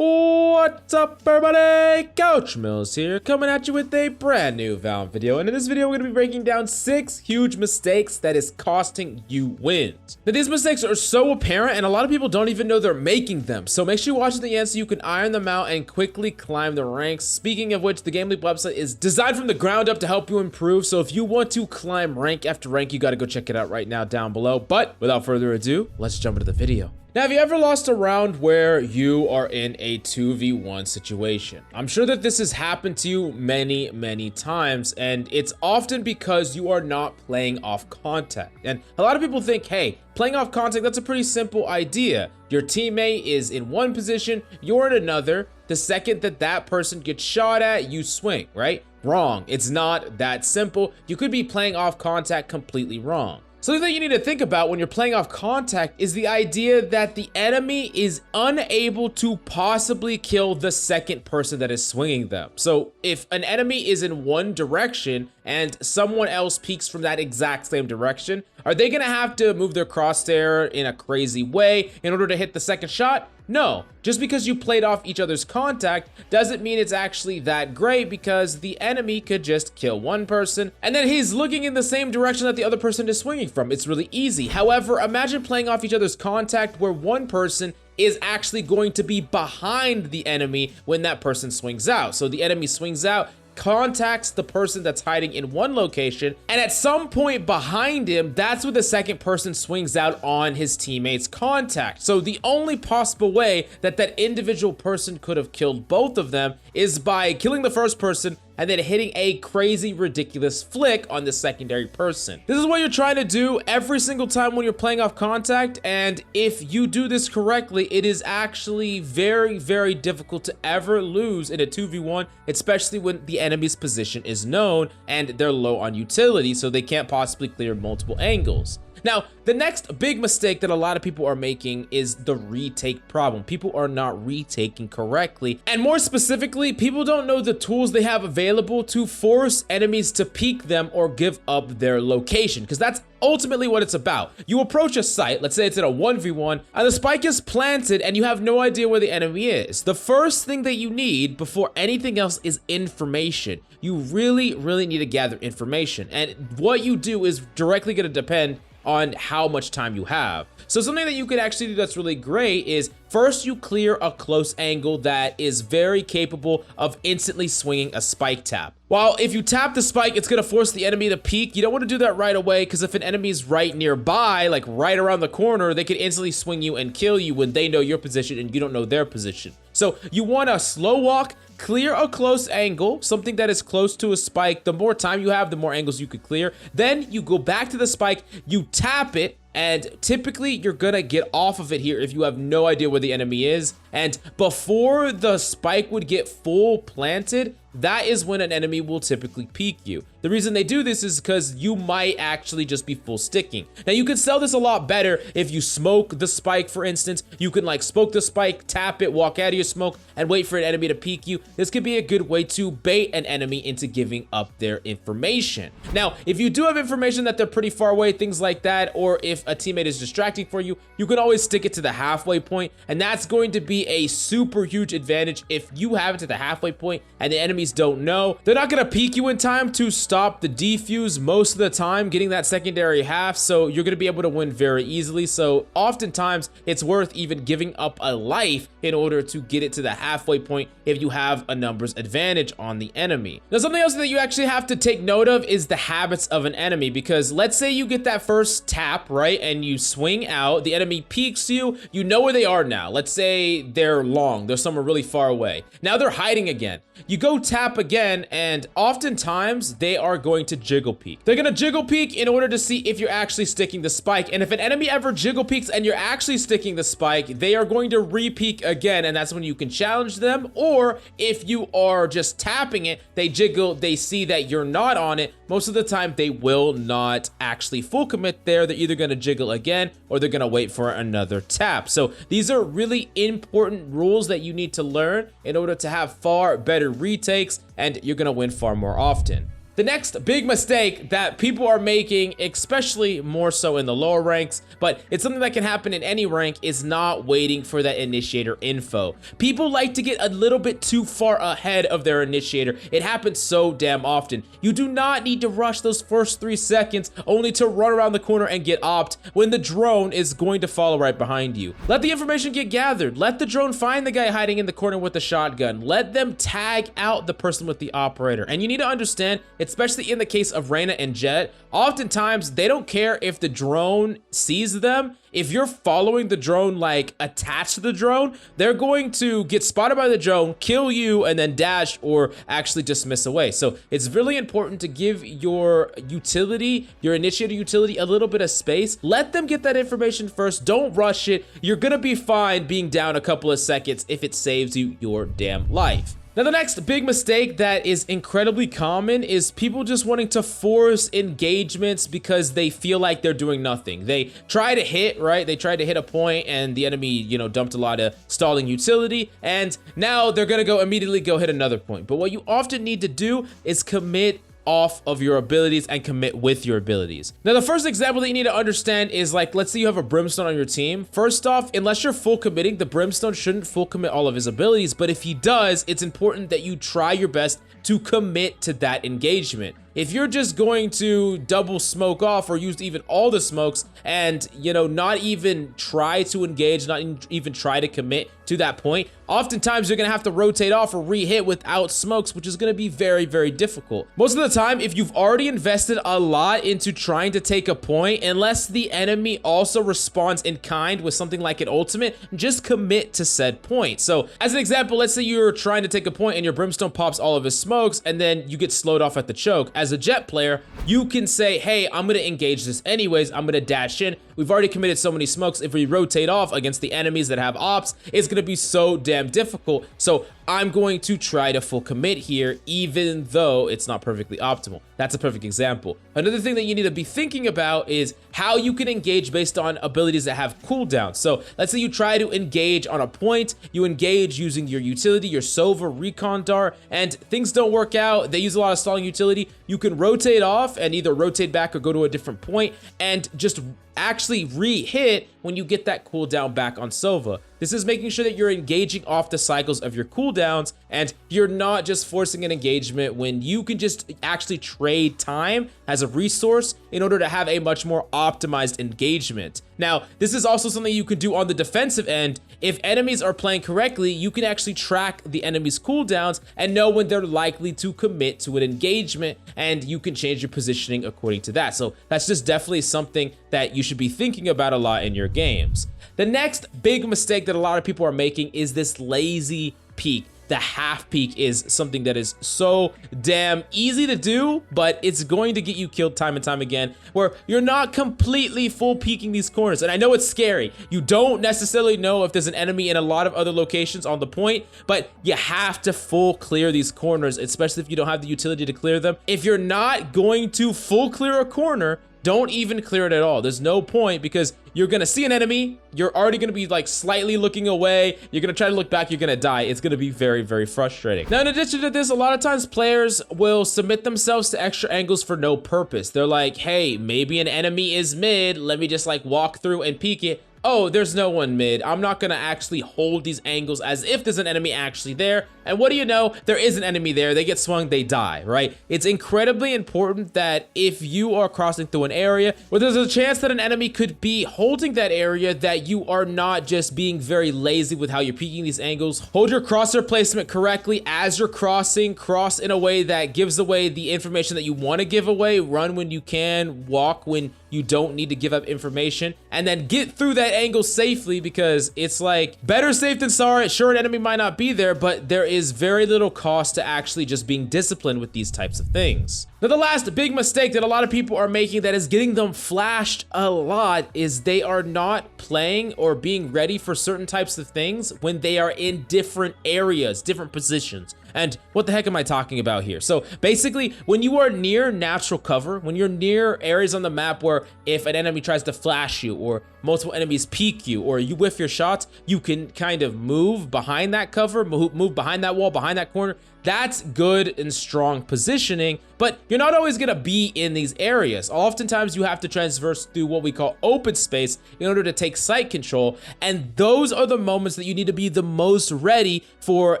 What's up, everybody? Coach Mills here, coming at you with a brand new Valorant video. And in this video, we're going to be breaking down 6 huge mistakes that is costing you wins. Now, these mistakes are so apparent, and a lot of people don't even know they're making them. So make sure you watch to the end so you can iron them out and quickly climb the ranks. Speaking of which, the GameLeap website is designed from the ground up to help you improve. So if you want to climb rank after rank, you got to go check it out right now down below. But without further ado, let's jump into the video. Now, have you ever lost a round where you are in a 2v1 situation? I'm sure that this has happened to you many times, and it's often because you are not playing off contact. And a lot of people think, hey, playing off contact, that's a pretty simple idea. Your teammate is in one position, you're in another. The second that that person gets shot at, you swing, right? Wrong. It's not that simple. You could be playing off contact completely wrong. Something that you need to think about when you're playing off contact is the idea that the enemy is unable to possibly kill the second person that is swinging them. So if an enemy is in one direction and someone else peeks from that exact same direction, are they gonna have to move their crosshair in a crazy way in order to hit the second shot? No, just because you played off each other's contact doesn't mean it's actually that great, because the enemy could just kill one person and then he's looking in the same direction that the other person is swinging from. It's really easy. However, imagine playing off each other's contact where one person is actually going to be behind the enemy when that person swings out. So the enemy swings out, contacts the person that's hiding in one location, and at some point behind him, that's when the second person swings out on his teammate's contact. So the only possible way that that individual person could have killed both of them is by killing the first person and then hitting a crazy, ridiculous flick on the secondary person. This is what you're trying to do every single time when you're playing off contact, and if you do this correctly, it is actually very difficult to ever lose in a 2v1, especially when the enemy's position is known and they're low on utility, so they can't possibly clear multiple angles. Now, the next big mistake that a lot of people are making is the retake problem. People are not retaking correctly. And more specifically, people don't know the tools they have available to force enemies to peek them or give up their location, because that's ultimately what it's about. You approach a site, let's say it's in a 1v1, and the spike is planted and you have no idea where the enemy is. The first thing that you need before anything else is information. You really need to gather information. And what you do is directly going to depend on how much time you have. So something that you could actually do that's really great is first you clear a close angle that is very capable of instantly swinging a spike tap. While if you tap the spike, it's gonna force the enemy to peek. You don't want to do that right away, because if an enemy is right nearby, like right around the corner, they could instantly swing you and kill you when they know your position and you don't know their position. So you want to slow walk, clear a close angle, something that is close to a spike. The more time you have, the more angles you could clear. Then you go back to the spike, you tap it, and typically you're gonna get off of it here if you have no idea where the enemy is. And before the spike would get full planted, that is when an enemy will typically peek you. The reason they do this is because you might actually just be full sticking. Now, you can sell this a lot better if you smoke the spike, for instance. You can like smoke the spike, tap it, walk out of your smoke, and wait for an enemy to peek you. This could be a good way to bait an enemy into giving up their information. Now, if you do have information that they're pretty far away, things like that, or if a teammate is distracting for you, you can always stick it to the halfway point, and that's going to be a super huge advantage. If you have it to the halfway point and the enemies don't know, they're not gonna peek you in time to stop the defuse most of the time, getting that secondary half, so you're gonna be able to win very easily. So oftentimes it's worth even giving up a life in order to get it to the halfway point if you have a numbers advantage on the enemy. Now, something else that you actually have to take note of is the habits of an enemy, because let's say you get that first tap, right, and you swing out, the enemy peeks you, you know where they are now. Let's say they're long, they're somewhere really far away. Now they're hiding again. You go tap again, and oftentimes they are going to jiggle peek. They're gonna jiggle peek in order to see if you're actually sticking the spike. And if an enemy ever jiggle peeks and you're actually sticking the spike, they are going to re-peek again, and that's when you can challenge them. Or if you are just tapping it, they jiggle, they see that you're not on it. Most of the time they will not actually full commit there. They're either gonna jiggle again or they're gonna wait for another tap. So these are really important rules that you need to learn in order to have far better retakes, and you're gonna win far more often. The next big mistake that people are making, especially more so in the lower ranks, but it's something that can happen in any rank, is not waiting for that initiator info. People like to get a little bit too far ahead of their initiator. It happens so damn often. You do not need to rush those first 3 seconds only to run around the corner and get opt when the drone is going to follow right behind you. Let the information get gathered. Let the drone find the guy hiding in the corner with the shotgun. Let them tag out the person with the operator. And you need to understand, especially in the case of Reyna and Jet, oftentimes they don't care if the drone sees them. If you're following the drone, like attached to the drone, they're going to get spotted by the drone, kill you, and then dash or actually dismiss away. So it's really important to give your utility, your initiator utility, a little bit of space. Let them get that information first. Don't rush it. You're gonna be fine being down a couple of seconds if it saves you your damn life. Now, the next big mistake that is incredibly common is people just wanting to force engagements because they feel like they're doing nothing. They try to hit, right? They tried to hit a point and the enemy, you know, dumped a lot of stalling utility, and now they're gonna go immediately go hit another point. But what you often need to do is commit off of your abilities and commit with your abilities. Now, the first example that you need to understand is, like, let's say you have a Brimstone on your team. First off, unless you're full committing, the Brimstone shouldn't full commit all of his abilities, but if he does, it's important that you try your best to commit to that engagement. If you're just going to double smoke off or use even all the smokes and, you know, not even try to engage, not even try to commit to that point, oftentimes you're gonna have to rotate off or re-hit without smokes, which is gonna be very, very difficult. Most of the time, if you've already invested a lot into trying to take a point, unless the enemy also responds in kind with something like an ultimate, just commit to said point. So as an example, let's say you're trying to take a point and your Brimstone pops all of his smokes and then you get slowed off at the choke. As a Jet player, you can say, hey, I'm gonna engage this anyways, I'm gonna dash in. We've already committed so many smokes. If we rotate off against the enemies that have ops, it's gonna be so damn difficult. So I'm going to try to full commit here, even though it's not perfectly optimal. That's a perfect example. Another thing that you need to be thinking about is how you can engage based on abilities that have cooldowns. So let's say you try to engage on a point, you engage using your utility, your Sova, Recon Dart, and things don't work out. They use a lot of stalling utility. You can rotate off and either rotate back or go to a different point and just actually re-hit when you get that cooldown back on Sova. This is making sure that you're engaging off the cycles of your cooldowns and you're not just forcing an engagement when you can just actually trade time as a resource in order to have a much more optimized engagement. Now, this is also something you can do on the defensive end. If enemies are playing correctly, you can actually track the enemy's cooldowns and know when they're likely to commit to an engagement, and you can change your positioning according to that. So that's just definitely something that you should be thinking about a lot in your games. The next big mistake that a lot of people are making is this lazy peek. The half peek is something that is so damn easy to do, but it's going to get you killed time and time again, where you're not completely full peeking these corners. And I know it's scary. You don't necessarily know if there's an enemy in a lot of other locations on the point, but you have to full clear these corners, especially if you don't have the utility to clear them. If you're not going to full clear a corner, don't even clear it at all. There's no point, because you're gonna see an enemy, you're already gonna be like slightly looking away, you're gonna try to look back, you're gonna die. It's gonna be very, very frustrating. Now, in addition to this, a lot of times players will submit themselves to extra angles for no purpose. They're like, hey, maybe an enemy is mid, let me just like walk through and peek it. Oh, there's no one mid. I'm not gonna actually hold these angles as if there's an enemy actually there. And what do you know? There is an enemy there. They get swung, they die, right? It's incredibly important that if you are crossing through an area where there's a chance that an enemy could be holding that area, that you are not just being very lazy with how you're peeking these angles. Hold your crosshair placement correctly as you're crossing. Cross in a way that gives away the information that you want to give away. Run when you can, walk when you don't need to give up information, and then get through that angle safely, because it's like better safe than sorry. Sure, an enemy might not be there, but there is very little cost to actually just being disciplined with these types of things. Now, the last big mistake that a lot of people are making that is getting them flashed a lot is they are not playing or being ready for certain types of things when they are in different areas, different positions. And what the heck am I talking about here? So basically, when you are near natural cover, when you're near areas on the map where if an enemy tries to flash you, or multiple enemies peek you or you whiff your shots, you can kind of move behind that cover, move behind that wall, behind that corner. That's good and strong positioning, but you're not always gonna be in these areas. Oftentimes you have to traverse through what we call open space in order to take site control, and those are the moments that you need to be the most ready for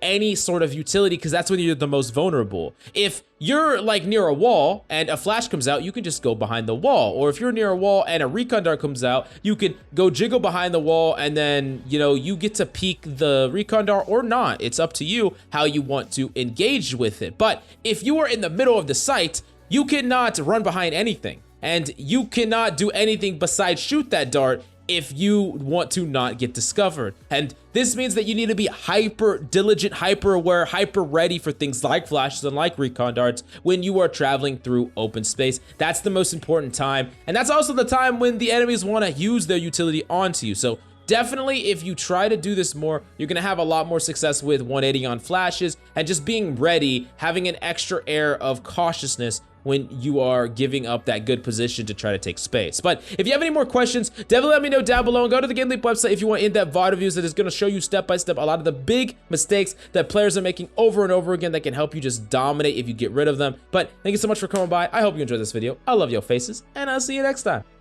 any sort of utility, because that's when you're the most vulnerable. If you're like near a wall and a flash comes out, you can just go behind the wall. Or if you're near a wall and a recon dart comes out, you can go jiggle behind the wall, and then, you know, you get to peek the recon dart or not. It's up to you how you want to engage with it. But if you are in the middle of the site, you cannot run behind anything, and you cannot do anything besides shoot that dart if you want to not get discovered. And this means that you need to be hyper diligent, hyper aware, hyper ready for things like flashes and like recon darts when you are traveling through open space. That's the most important time, and that's also the time when the enemies want to use their utility onto you. So definitely, if you try to do this more, you're gonna have a lot more success with 180 on flashes and just being ready, having an extra air of cautiousness when you are giving up that good position to try to take space. But if you have any more questions, definitely let me know down below, and go to the GameLeap website if you want in-depth VOD reviews that is gonna show you step by step a lot of the big mistakes that players are making over and over again that can help you just dominate if you get rid of them. But thank you so much for coming by. I hope you enjoyed this video. I love your faces, and I'll see you next time.